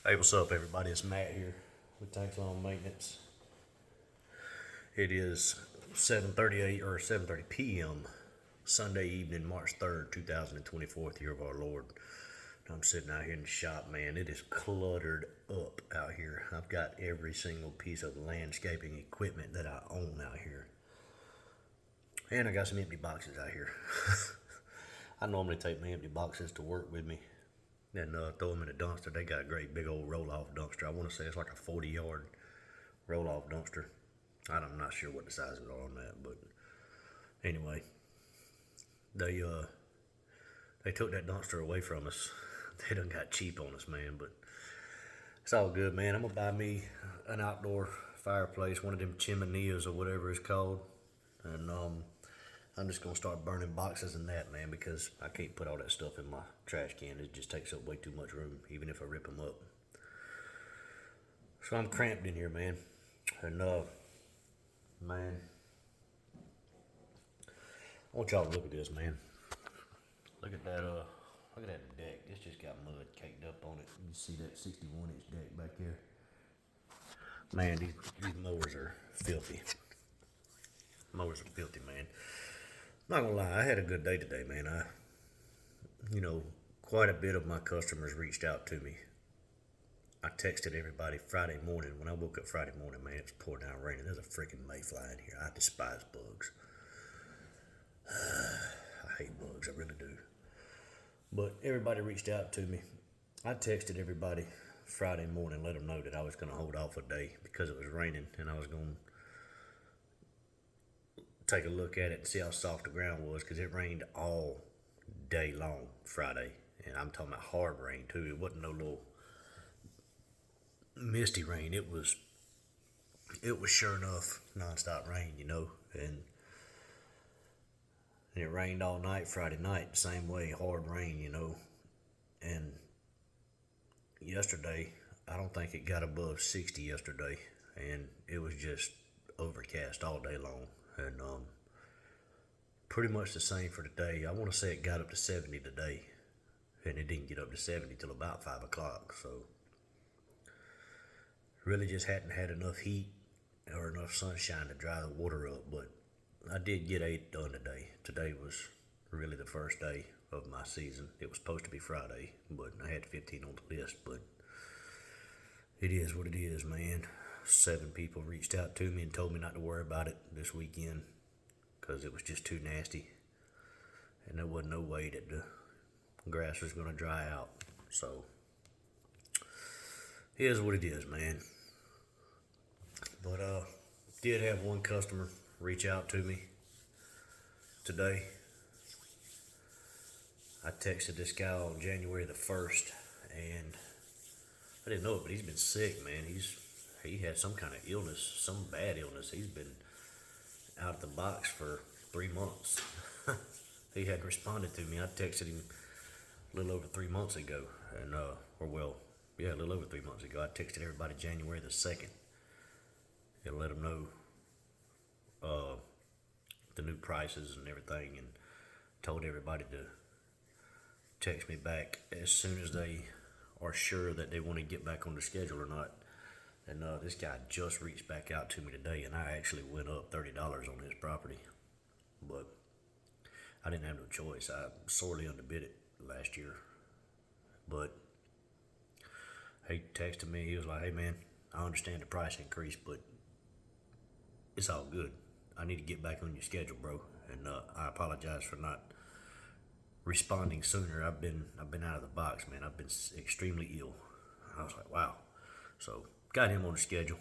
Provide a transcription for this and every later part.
Hey, what's up, everybody? It's Matt here with Tanks on Maintenance. It is 7:38 or 7:30 p.m. Sunday evening, March 3rd, 2024, year of our Lord. I'm sitting out here in the shop, man. It is cluttered up out here. I've got every single piece of landscaping equipment that I own out here, and I got some empty boxes out here. I normally take my empty boxes to work with me and throw them in a dumpster. They got a great big old roll-off dumpster. I want to say it's like a 40-yard roll-off dumpster. I'm not sure what the sizes are on that, but anyway, they took that dumpster away from us. They done got cheap on us, man, but it's all good, man. I'm gonna buy me an outdoor fireplace, one of them chimeneas or whatever it's called, and I'm just gonna start burning boxes in that, man, because I can't put all that stuff in my trash can. It just takes up way too much room, even if I rip them up. So I'm cramped in here, man, and man, I want y'all to look at this, man. Look at that, look at that deck. It's just got mud caked up on it. You see that 61-inch deck back there? Man, these mowers are filthy. Mowers are filthy, man. Not gonna lie, I had a good day today, man. Quite a bit of my customers reached out to me. I texted everybody Friday morning. When I woke up Friday morning, man, it was pouring down raining. There's a freaking mayfly in here. I despise bugs. I hate bugs, I really do. But everybody reached out to me. I texted everybody Friday morning, let them know that I was going to hold off a day because it was raining, and I was going to take a look at it and see how soft the ground was, because it rained all day long Friday. And I'm talking about hard rain too. It wasn't no little misty rain. It was sure enough nonstop rain, and it rained all night Friday night, the same way, hard rain, and yesterday, I don't think it got above 60 yesterday, and it was just overcast all day long, and pretty much the same for today. I want to say it got up to 70 today, and it didn't get up to 70 till about 5 o'clock, so really just hadn't had enough heat or enough sunshine to dry the water up, but I did get 8 done today. Today was really the first day of my season. It was supposed to be Friday, but I had 15 on the list, but it is what it is, man. 7 people reached out to me and told me not to worry about it this weekend because it was just too nasty, and there wasn't no way that the grass was going to dry out. So it is what it is, man. But did have one customer reach out to me today. I texted this guy on January the 1st, and I didn't know it, but he's been sick, man. He had some kind of illness, some bad illness. He's been out of the box for 3 months. He hadn't responded to me. I texted him a little over 3 months ago, and a little over 3 months ago. I texted everybody January the 2nd and let them know the new prices and everything, and told everybody to text me back as soon as they are sure that they want to get back on the schedule or not. And this guy just reached back out to me today, and I actually went up $30 on his property, but I didn't have no choice. I sorely underbid it last year, but he texted me. He was like, "Hey man, I understand the price increase, but it's all good. I need to get back on your schedule, bro, and I apologize for not responding sooner. I've been out of the box, man. I've been extremely ill." I was like, wow. So got him on the schedule,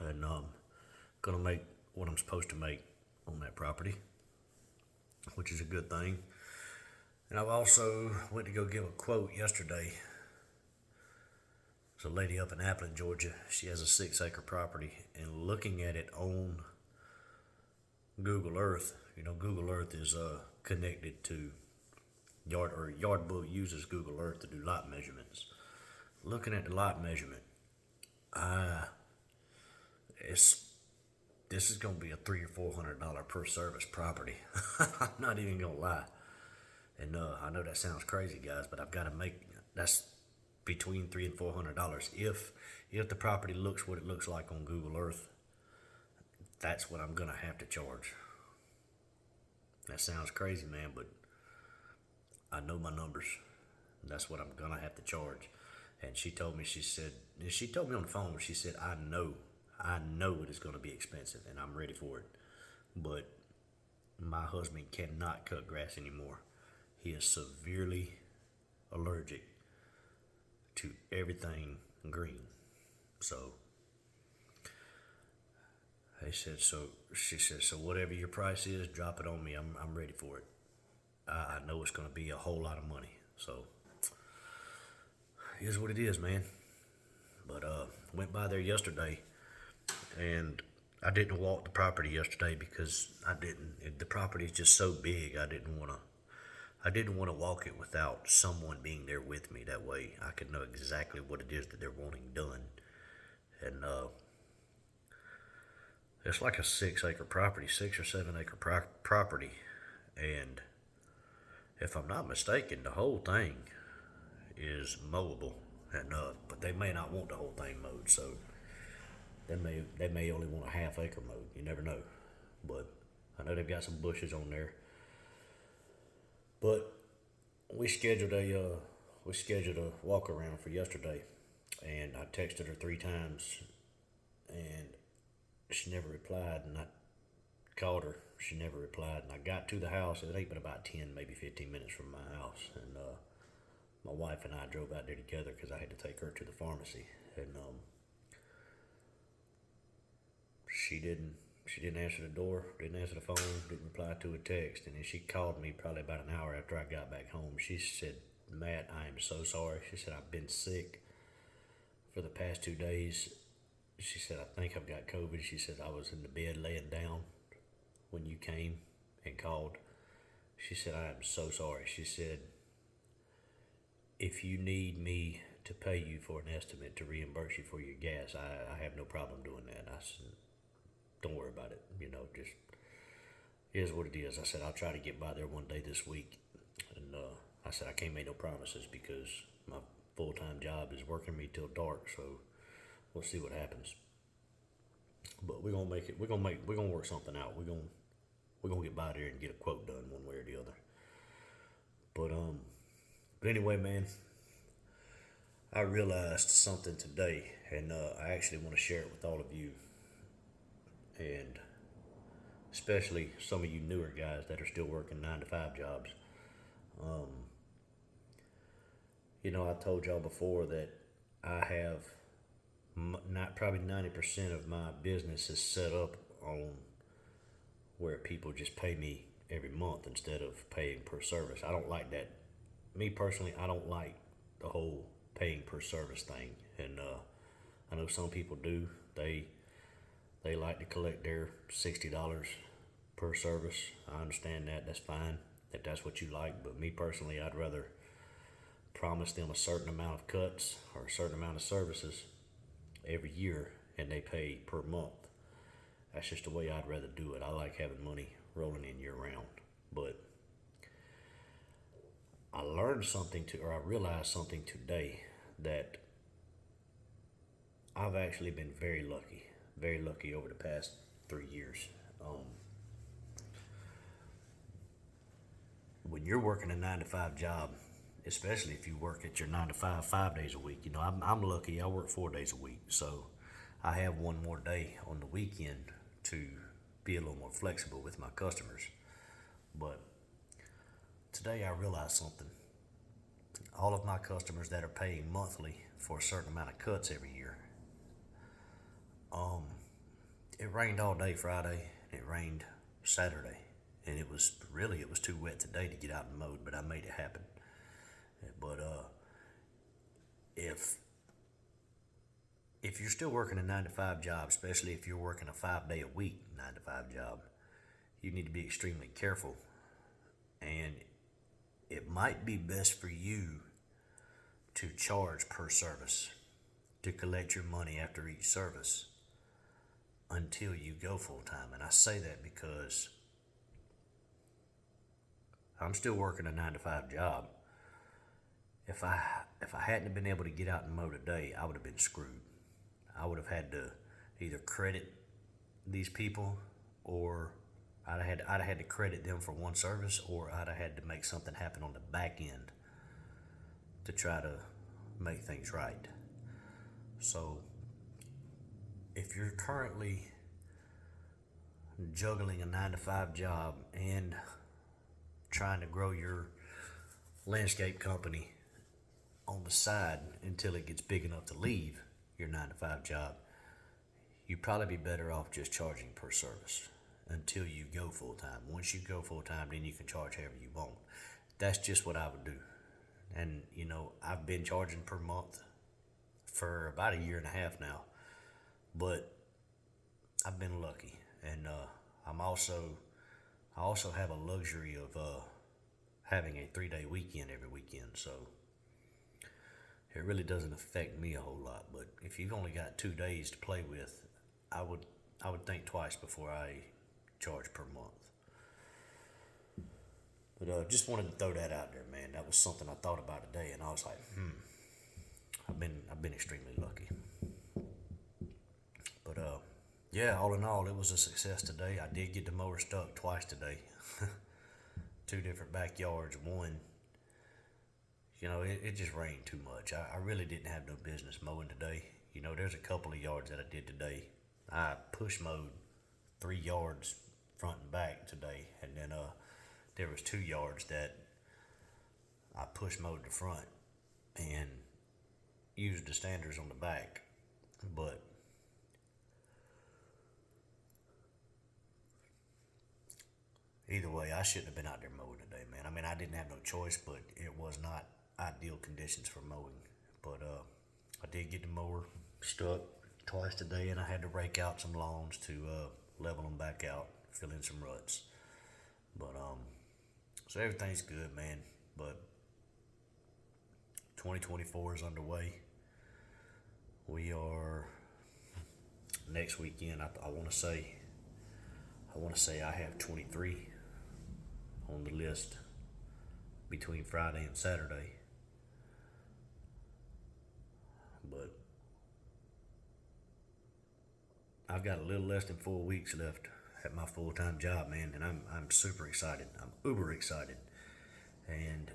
and gonna make what I'm supposed to make on that property, which is a good thing. And I've also went to go give a quote yesterday. There's a lady up in Appleton, Georgia. She has a 6-acre property, and looking at it on Google Earth, Google Earth is connected to Yardbook uses Google Earth to do lot measurements. Looking at the lot measurement, this is gonna be a $300 or $400 per service property. I'm not even gonna lie, and I know that sounds crazy, guys, but I've got to make that's between $300 and $400. If the property looks what it looks like on Google Earth, that's what I'm gonna have to charge. That sounds crazy, man, but I know my numbers. That's what I'm gonna have to charge. And she told me, and she told me on the phone, she said, I know it is gonna be expensive and I'm ready for it. But my husband cannot cut grass anymore. He is severely allergic to everything green. So she said, so whatever your price is, drop it on me. I'm ready for it. I know it's gonna be a whole lot of money. So here's what it is, man. But went by there yesterday, and I didn't walk the property yesterday because the property is just so big. I didn't want to walk it without someone being there with me. That way I could know exactly what it is that they're wanting done. And it's like a 6 or 7 acre property. And if I'm not mistaken, the whole thing is mowable. And but they may not want the whole thing mowed, so they may only want a half acre mowed. You never know. But I know they've got some bushes on there. But we scheduled a walk around for yesterday, and I texted her 3 times, and she never replied. And I called her, she never replied. And I got to the house. It ain't been about 10, maybe 15 minutes from my house, and my wife and I drove out there together because I had to take her to the pharmacy, and she didn't answer the door, didn't answer the phone, didn't reply to a text. And then she called me probably about an hour after I got back home. She said, Matt, I am so sorry. She said, I've been sick for the past 2 days. She said, I think I've got COVID. She said, I was in the bed laying down when you came and called. She said, I am so sorry. She said, if you need me to pay you for an estimate to reimburse you for your gas, I have no problem doing that. I said, don't worry about it. Just is what it is. I said, I'll try to get by there one day this week. And I said, I can't make no promises because my full-time job is working me till dark. So we'll see what happens. But we're gonna make it. We're gonna work something out. We're gonna get by there and get a quote done one way or the other. But anyway, man, I realized something today, and I actually want to share it with all of you, and especially some of you newer guys that are still working 9-to-5 jobs. I told y'all before that I have not probably 90% of my business is set up on where people just pay me every month instead of paying per service. I don't like that. Me personally, I don't like the whole paying per service thing. And I know some people do. They like to collect their $60 per service. I understand that. That's fine if that's what you like. But me personally, I'd rather promise them a certain amount of cuts or a certain amount of services every year, and they pay per month. That's just the way I'd rather do it. I like having money rolling in year round. But I realized something today, that I've actually been very lucky over the past 3 years. When you're working a 9-to-5 job, especially if you work at your 9-to-5 5 days a week, I'm lucky. I work 4 days a week, so I have one more day on the weekend to be a little more flexible with my customers. But today I realized something. All of my customers that are paying monthly for a certain amount of cuts every year, it rained all day Friday, and it rained Saturday, and it was too wet today to get out and mow, but I made it happen. But if you're still working a 9-to-5 job, especially if you're working a 5-day a week 9-to-5 job, you need to be extremely careful. And it might be best for you to charge per service, to collect your money after each service until you go full time. And I say that because I'm still working a 9-to-5 job, If I hadn't have been able to get out and mow today, I would have been screwed. I would have had to either credit these people, or I'd have had to credit them for one service, or I'd have had to make something happen on the back end to try to make things right. So if you're currently juggling a 9 to 5 job and trying to grow your landscape company on the side until it gets big enough to leave your 9 to 5 job, you'd probably be better off just charging per service until you go full time. Once you go full time, then you can charge however you want. That's just what I would do. And I've been charging per month for about a year and a half now, but I've been lucky, and I also have a luxury of having a 3-day weekend every weekend, so it really doesn't affect me a whole lot. But if you've only got 2 days to play with, I would think twice before I charge per month. But just wanted to throw that out there, man. That was something I thought about today, and I was like, I've been extremely lucky. But yeah, all in all, it was a success today. I did get the mower stuck twice today. 2 different backyards. One, it just rained too much. I really didn't have no business mowing today. There's a couple of yards that I did today. I push mowed 3 yards front and back today, and then there was 2 yards that I push mowed the front and used the standers on the back. But either way, I shouldn't have been out there mowing today, man. I mean, I didn't have no choice, but it was not ideal conditions for mowing. But I did get the mower stuck twice today, and I had to rake out some lawns to level them back out, fill in some ruts. But so everything's good, man. But 2024 is underway. We are next weekend. I want to say I have 23 on the list between Friday and Saturday. But I've got a little less than 4 weeks left at my full-time job, man, and I'm super excited. I'm uber excited. And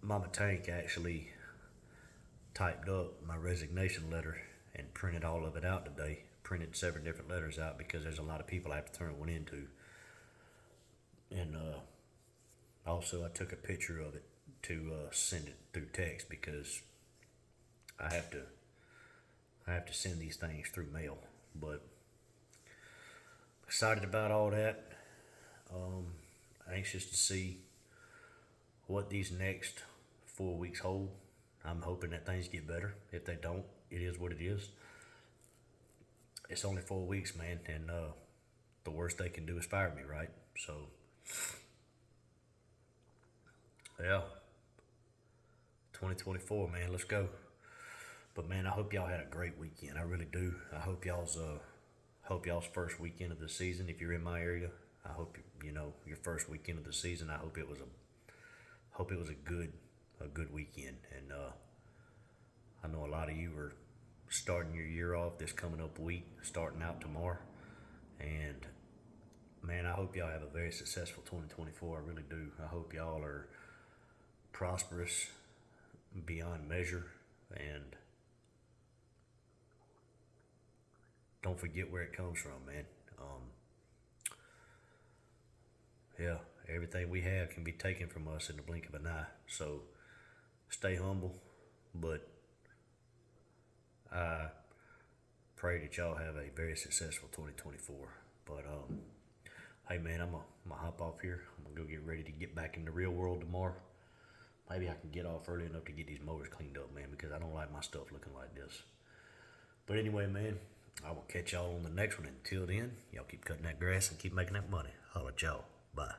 Mama Tank actually typed up my resignation letter and printed all of it out today. Printed 7 different letters out because there's a lot of people I have to turn one into. And also I took a picture of it to send it through text because I have to send these things through mail. But excited about all that. Anxious to see what these next 4 weeks hold. I'm hoping that things get better. If they don't, it is what it is. It's only 4 weeks, man, and the worst they can do is fire me, right? So, yeah, 2024, man, let's go. But man, I hope y'all had a great weekend. I really do. I hope y'all's first weekend of the season. If you're in my area, I hope your first weekend of the season. I hope it was a good weekend. And I know a lot of you are starting your year off this coming up week, starting out tomorrow. And man, I hope y'all have a very successful 2024. I really do. I hope y'all are prosperous beyond measure, and don't forget where it comes from, man. Yeah, everything we have can be taken from us in the blink of an eye. So stay humble, but I pray that y'all have a very successful 2024. But hey man, I'm gonna hop off here. I'm gonna go get ready to get back in the real world tomorrow. Maybe I can get off early enough to get these mowers cleaned up, man, because I don't like my stuff looking like this. But anyway, man, I will catch y'all on the next one. Until then, y'all keep cutting that grass and keep making that money. Holla at y'all. Bye.